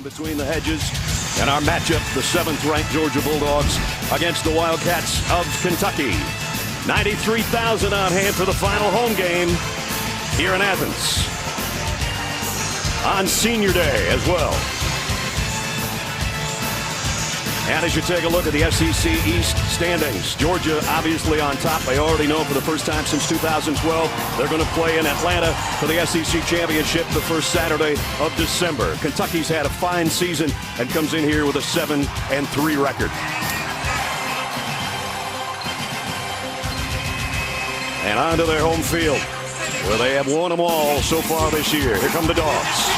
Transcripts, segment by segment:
In between the hedges, and our matchup, the 7th-ranked Georgia Bulldogs against the Wildcats of Kentucky. 93,000 on hand for the final home game here in Athens on Senior Day as well. And as you take a look at the SEC East standings, Georgia obviously on top. They already know for the first time since 2012 they're going to play in Atlanta for the SEC Championship the first Saturday of December. Kentucky's had a fine season and comes in here with a 7-3 record. And on to their home field, where they have won them all so far this year. Here come the Dogs.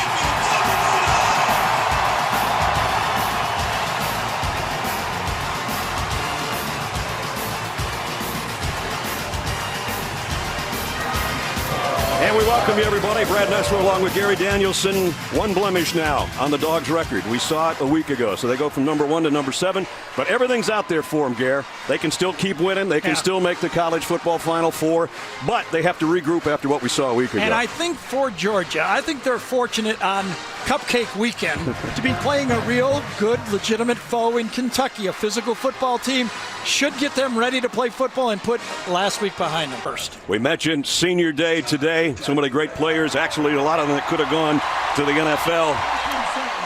And we welcome you, everybody. Brad Nessler along with Gary Danielson. One blemish now on the Dogs' record. We saw it a week ago, so they go from number 1 to number 7. But everything's out there for them, Gare. They can still keep winning. They can still make the college football Final Four. But they have to regroup after what we saw a week ago. And I think for Georgia, I think they're fortunate on Cupcake Weekend to be playing a real good, legitimate foe in Kentucky. A physical football team should get them ready to play football and put last week behind them first. We mentioned Senior Day today. So many great players. Actually, a lot of them that could have gone to the NFL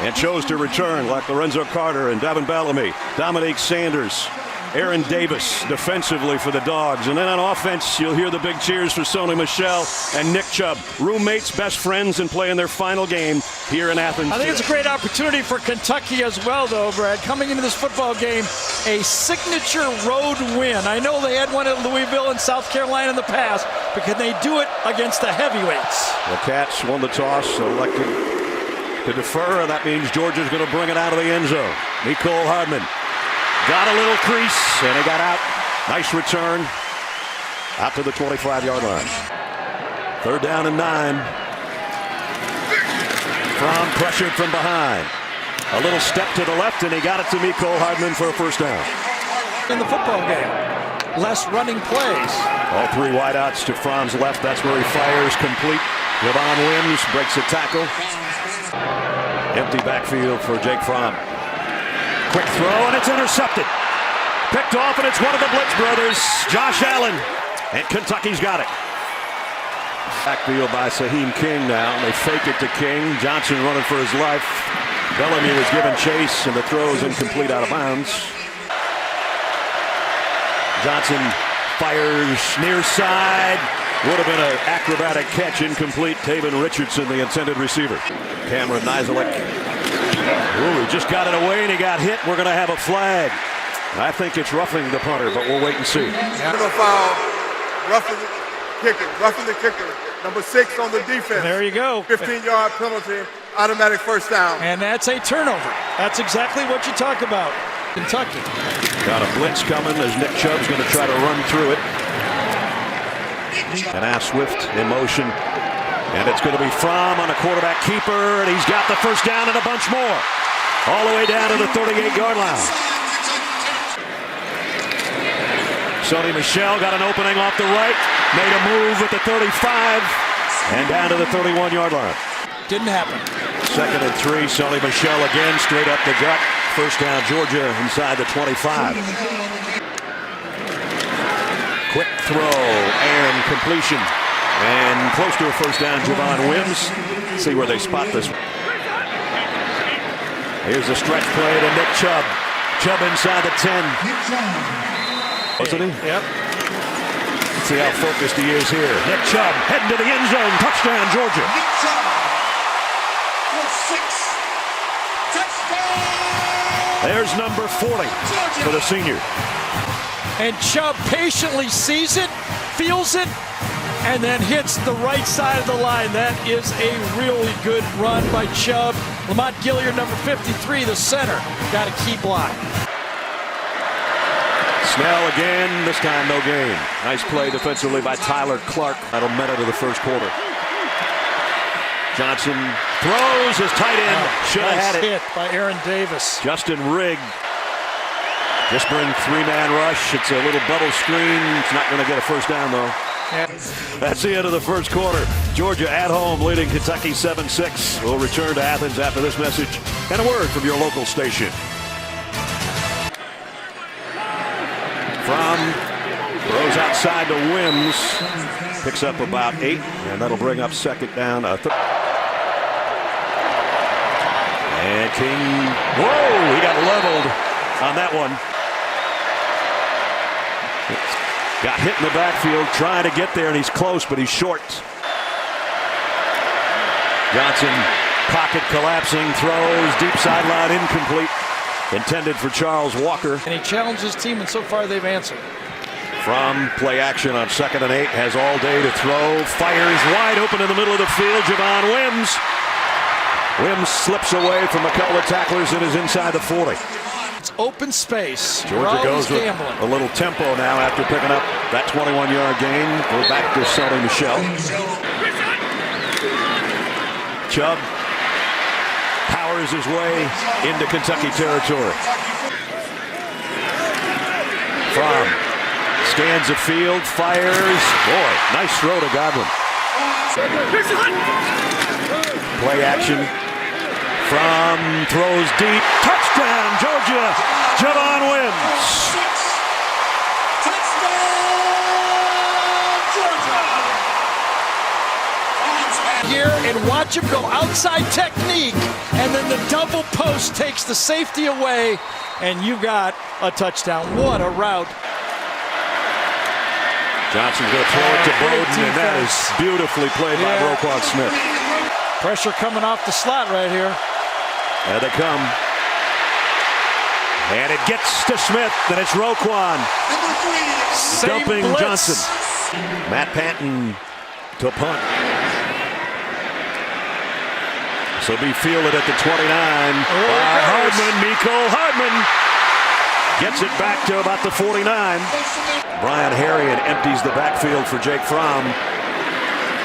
and chose to return, like Lorenzo Carter and Davin Bellamy, Dominique Sanders, Aaron Davis defensively for the Dogs. And then on offense, you'll hear the big cheers for Sony Michel and Nick Chubb. Roommates, best friends, and playing their final game here in Athens. I think it's a great opportunity for Kentucky as well, though, Brad. Coming into this football game, a signature road win. I know they had one at Louisville and South Carolina in the past, but can they do it against the heavyweights? The Cats won the toss, elected to defer. That means Georgia's going to bring it out of the end zone. Nicole Hardman got a little crease, and he got out. Nice return out to the 25-yard line. 3rd down and 9. Fromm pressured from behind. A little step to the left, and he got it to Nicole Hardman for a first down. In the football game, less running plays. All 3 wideouts to Fromm's left. That's where he fires complete. Javon Wims breaks a tackle. Empty backfield for Jake Fromm. Quick throw, and it's intercepted. Picked off, and it's one of the Blitz brothers, Josh Allen. And Kentucky's got it. Backfield by Saheem King now. They fake it to King. Johnson running for his life. Bellamy was given chase, and the throw is incomplete out of bounds. Johnson fires near side. Would have been an acrobatic catch, incomplete. Taven Richardson, the intended receiver. Cameron Nizelek. Ooh, he just got it away, and he got hit. We're going to have a flag. I think it's roughing the punter, but we'll wait and see. Foul, roughing the kicker. Number 6 on the defense. There you go. 15-yard penalty, automatic first down. And that's a turnover. That's exactly what you talk about. Kentucky. Got a blitz coming as Nick Chubb's going to try to run through it. And Ash Swift in motion. And it's going to be Fromm on a quarterback keeper. And he's got the first down and a bunch more. All the way down to the 38-yard line. Sony Michel got an opening off the right. Made a move at the 35. And down to the 31-yard line. Didn't happen. 2nd and 3. Sony Michel again straight up the gut. First down Georgia inside the 25. Quick throw and completion. And close to a first down, Javon Wims. See where they spot this. Here's a stretch play to Nick Chubb. Chubb inside the 10. Wasn't he? Yep. Let's see how focused he is here. Nick Chubb heading to the end zone. Touchdown, Georgia. Nick Chubb for 6. Touchdown! There's number 40 for the senior. And Chubb patiently sees it, feels it, and then hits the right side of the line. That is a really good run by Chubb. Lamont Gilliard, number 53, the center, got a key block. Snell again, this time no gain. Nice play defensively by Tyler Clark. That'll minute of the first quarter. Johnson throws his tight end. Should have had it. Hit by Aaron Davis. Justin Rigg. Just bring 3-man rush. It's a little bubble screen. It's not going to get a first down, though. That's the end of the first quarter. Georgia at home leading Kentucky 7-6. We'll return to Athens after this message and a word from your local station. From throws outside to Wims. Picks up about 8, and that'll bring up second down. And King, whoa, he got leveled on that one. Got hit in the backfield, trying to get there, and he's close, but he's short. Johnson, pocket collapsing, throws, deep sideline, incomplete. Intended for Charles Walker. And he challenged his team, and so far they've answered. From play action on 2nd and 8, has all day to throw, fires wide open in the middle of the field, Javon Wims. Wims slips away from a couple of tacklers and is inside the 40. It's open space. Georgia goes with a little tempo now after picking up that 21-yard gain. We're back to Sonny Michel. Chubb powers his way into Kentucky territory. From scans the field, fires. Boy, nice throw to Godwin. Play action. From throws deep. Touchdown, Georgia. Javon Wims. Here and watch him go outside technique, and then the double post takes the safety away, and you got a touchdown. What a route. Johnson's going to throw it to Bowden, and that is beautifully played by Roquan Smith. Pressure coming off the slot right here. There they come. And it gets to Smith, and it's Roquan. Dumping Johnson. Matt Panton to punt. So be fielded at the 29 by Hardman. Mecole Hardman gets it back to about the 49. Brian Harrion empties the backfield for Jake Fromm.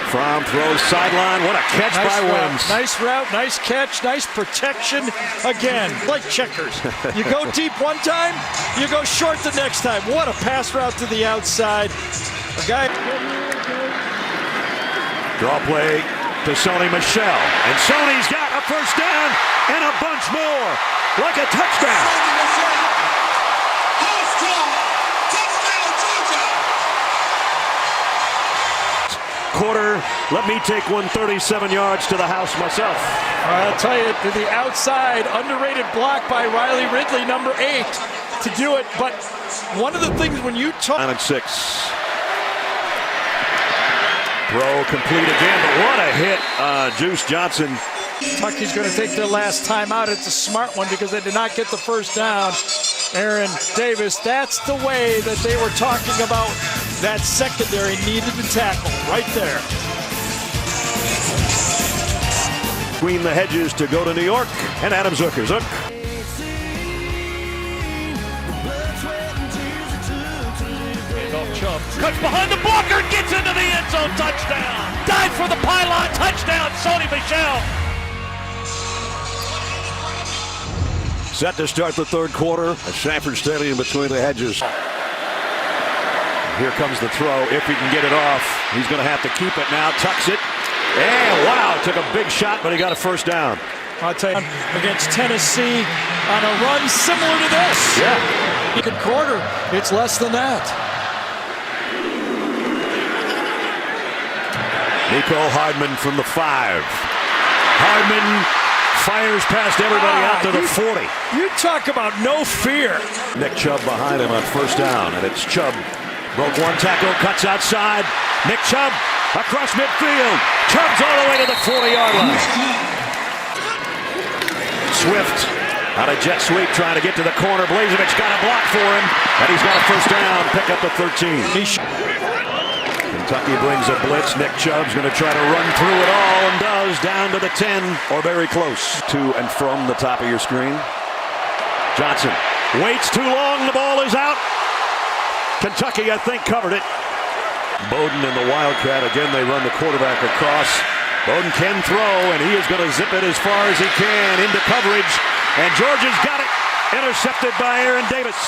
Fromm throws sideline. What a catch by Wims. Nice route, nice catch, nice protection. Again, like checkers. You go deep one time, you go short the next time. What a pass route to the outside. A guy. Draw play to Sonny Michel. And Sonny's got a first down and a bunch more. Like a touchdown. Quarter, let me take 137 yards to the house myself. I'll tell you, to the outside, underrated block by Riley Ridley, number 8, to do it. But one of the things when you talk... 9 and 6. Throw complete again, but what a hit, Juice Johnson. Kentucky's going to take their last time out. It's a smart one because they did not get the first down. Aaron Davis, that's the way that they were talking about. That secondary needed to tackle right there. Between the hedges to go to New York, and Adam Zucker. Zuck. Chubb cuts behind the blocker, gets into the end zone, touchdown. Dive for the pylon, touchdown, Sonny Michel. Set to start the third quarter at Sanford Stadium between the hedges. Here comes the throw. If he can get it off, he's going to have to keep it now. Tucks it. And wow, took a big shot, but he got a first down. I'll tell you, against Tennessee on a run similar to this. Yeah. Second quarter, it's less than that. Mecole Hardman from the 5. Hardman fires past everybody out to the 40. You talk about no fear. Nick Chubb behind him on first down, and it's Chubb. Broke one tackle, cuts outside. Nick Chubb across midfield. Chubb's all the way to the 40-yard line. Swift out of jet sweep trying to get to the corner. Blazevich got a block for him, and he's got a first down. Pick up the 13. Kentucky brings a blitz. Nick Chubb's going to try to run through it all and does, down to the 10 or very close to and from the top of your screen. Johnson waits too long. The ball is out. Kentucky, I think, covered it. Bowden and the Wildcat, again, they run the quarterback across. Bowden can throw, and he is going to zip it as far as he can into coverage. And Georgia's got it. Intercepted by Aaron Davis.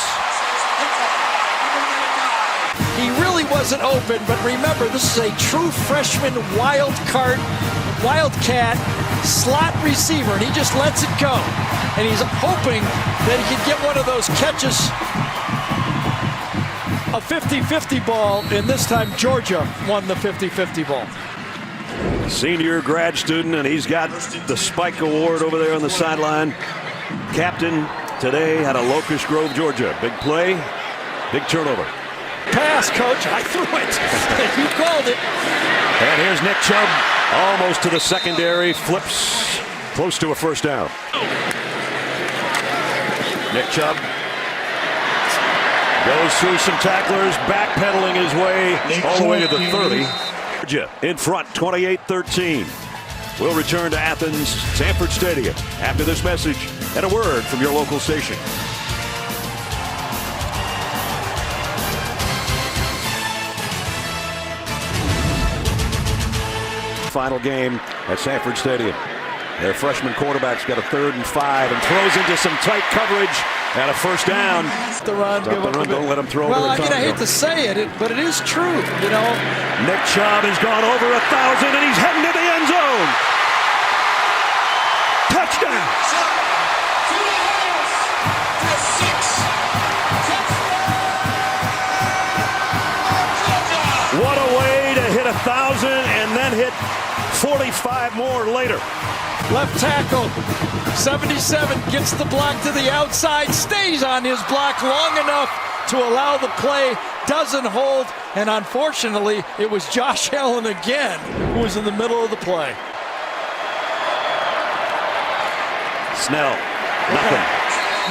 He really wasn't open, but remember, this is a true freshman wildcat slot receiver, and he just lets it go. And he's hoping that he can get one of those catches, a 50-50 ball, and this time Georgia won the 50-50 ball. Senior grad student, and he's got the Spike Award over there on the sideline. Captain today out of Locust Grove, Georgia. Big play, big turnover. Pass, coach. I threw it. You called it. And here's Nick Chubb, almost to the secondary, flips close to a first down. Nick Chubb goes through some tacklers, backpedaling his way all the way to the 30. Georgia in front, 28-13. We'll return to Athens, Sanford Stadium after this message and a word from your local station. Final game at Sanford Stadium. Their freshman quarterback's got a 3rd and 5 and throws into some tight coverage and a first down. The run, Don't let him throw well, over the top. I hate to say it, but it is true, you know. Nick Chubb has gone over 1,000 and he's heading to the end zone. Touchdown. What a way to hit 1,000 and then hit 45 more later. Left tackle, 77, gets the block to the outside, stays on his block long enough to allow the play, doesn't hold, and unfortunately, it was Josh Allen again who was in the middle of the play. Snell, nothing.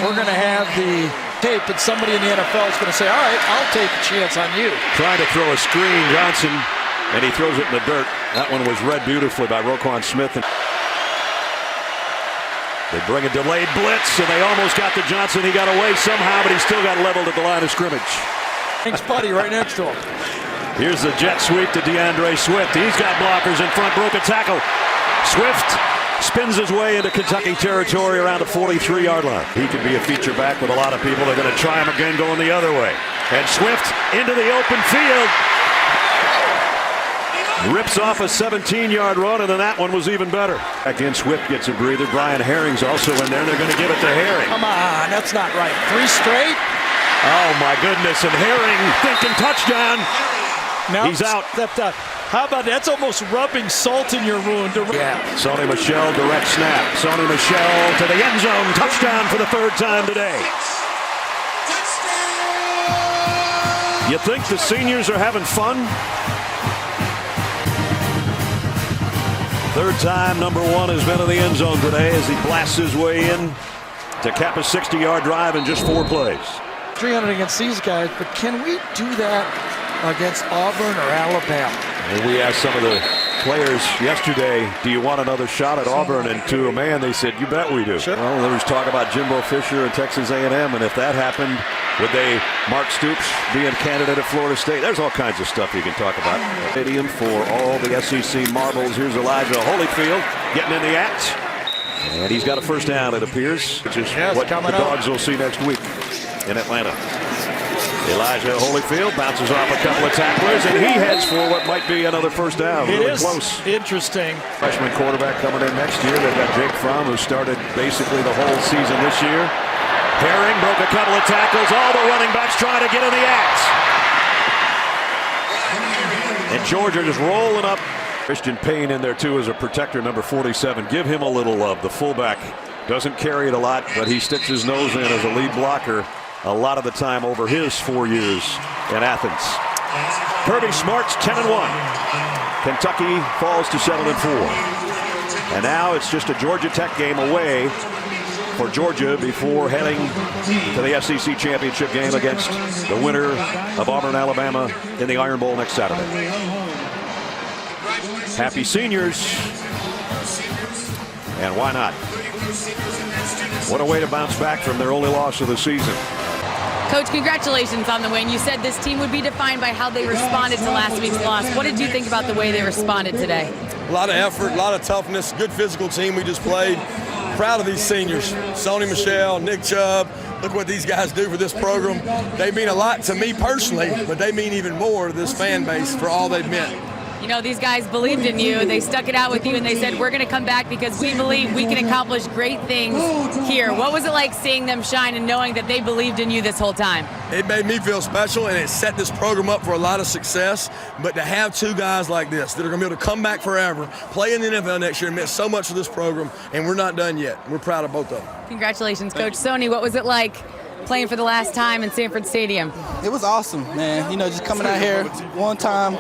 We're going to have the tape, and somebody in the NFL is going to say, all right, I'll take a chance on you. Trying to throw a screen, Johnson, and he throws it in the dirt. That one was read beautifully by Roquan Smith. They bring a delayed blitz, and they almost got to Johnson. He got away somehow, but he still got leveled at the line of scrimmage. Thanks, buddy, right next to him. Here's the jet sweep to DeAndre Swift. He's got blockers in front, broke a tackle. Swift spins his way into Kentucky territory around the 43-yard line. He could be a feature back with a lot of people. They're going to try him again going the other way. And Swift into the open field. Rips off a 17-yard run, and then that one was even better. Again, Swift gets a breather. Brian Herring's also in there. They're going to give it to Herring. Come on, that's not right. 3 straight? Oh, my goodness. And Herring thinking touchdown. No, he's out. Stepped out. How about that? That's almost rubbing salt in your wound. Yeah. Sony Michel, direct snap. Sony Michel to the end zone. Touchdown for the 3rd time today. You think the seniors are having fun? 3rd time number 1 has been in the end zone today as he blasts his way in to cap a 60-yard drive in just 4 plays. 300 against these guys, but can we do that against Auburn or Alabama? And we asked some of the players yesterday, do you want another shot at Auburn? And to a man, they said, you bet we do. Sure. Well, there was talk about Jimbo Fisher and Texas A&M, and if that happened, would they, Mark Stoops, be a candidate at Florida State? There's all kinds of stuff you can talk about. Stadium for all the SEC marbles. Here's Elijah Holyfield getting in the act. And he's got a first down, it appears, which is what the Dogs will see next week in Atlanta. Elijah Holyfield bounces off a couple of tacklers, and he heads for what might be another first down. Really close. Interesting. Freshman quarterback coming in next year. They've got Jake Fromm, who started basically the whole season this year. Herring broke a couple of tackles. All the running backs trying to get in the act. And Georgia just rolling up. Christian Payne in there too as a protector, number 47. Give him a little love. The fullback doesn't carry it a lot, but he sticks his nose in as a lead blocker a lot of the time over his 4 years in Athens. Kirby Smart's 10-1. Kentucky falls to 7-4. And now it's just a Georgia Tech game away for Georgia before heading to the SEC championship game against the winner of Auburn, Alabama in the Iron Bowl next Saturday. Happy seniors. And why not? What a way to bounce back from their only loss of the season. Coach, congratulations on the win. You said this team would be defined by how they responded to last week's loss. What did you think about the way they responded today? A lot of effort, a lot of toughness, good physical team we just played. proud of these seniors. Sony Michelle, Nick Chubb. Look what these guys do for this program. They mean a lot to me personally, but they mean even more to this fan base for all they've meant. You know, these guys believed in you. They stuck it out with you, and they said, we're going to come back because we believe we can accomplish great things here. What was it like seeing them shine and knowing that they believed in you this whole time? It made me feel special, and it set this program up for a lot of success. But to have two guys like this that are going to be able to come back forever, play in the NFL next year, meant so much to this program, and we're not done yet. We're proud of both of them. Congratulations, Coach. Sony, what was it like playing for the last time in Sanford Stadium? It was awesome, man. You know, just coming out here one time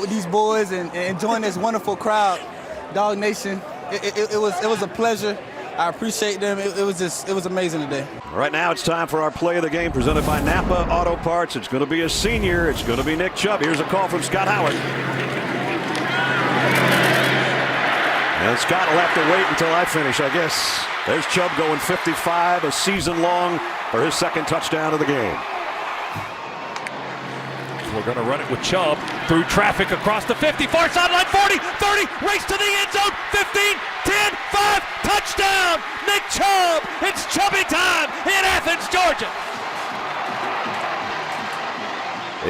with these boys and enjoying this wonderful crowd, Dog Nation. It was a pleasure. I appreciate them. It was amazing today. Right now it's time for our play of the game presented by Napa Auto Parts. It's going to be a senior. It's going to be Nick Chubb. Here's a call from Scott Howard. And Scott will have to wait until I finish, I guess. There's Chubb going 55 a season long for his second touchdown of the game. We're going to run it with Chubb through traffic across the 50, far sideline, 40, 30, race to the end zone, 15, 10, 5, touchdown, Nick Chubb. It's Chubby time in Athens, Georgia.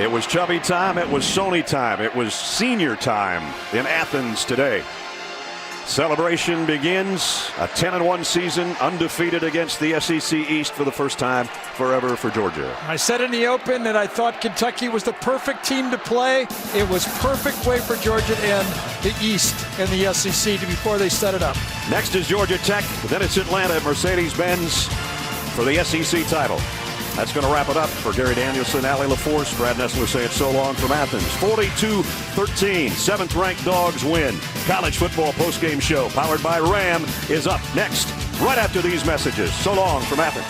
It was Chubby time, it was Sony time, it was senior time in Athens today. Celebration begins, a 10-1 season, undefeated against the SEC East for the first time forever for Georgia. I said in the open that I thought Kentucky was the perfect team to play. It was perfect way for Georgia to end the East and the SEC before they set it up. Next is Georgia Tech, then it's Atlanta at Mercedes-Benz for the SEC title. That's going to wrap it up for Gary Danielson, Allie LaForce, Brad Nessler saying so long from Athens. 42-13, seventh-ranked Dogs win. College football postgame show powered by Ram is up next, right after these messages. So long from Athens.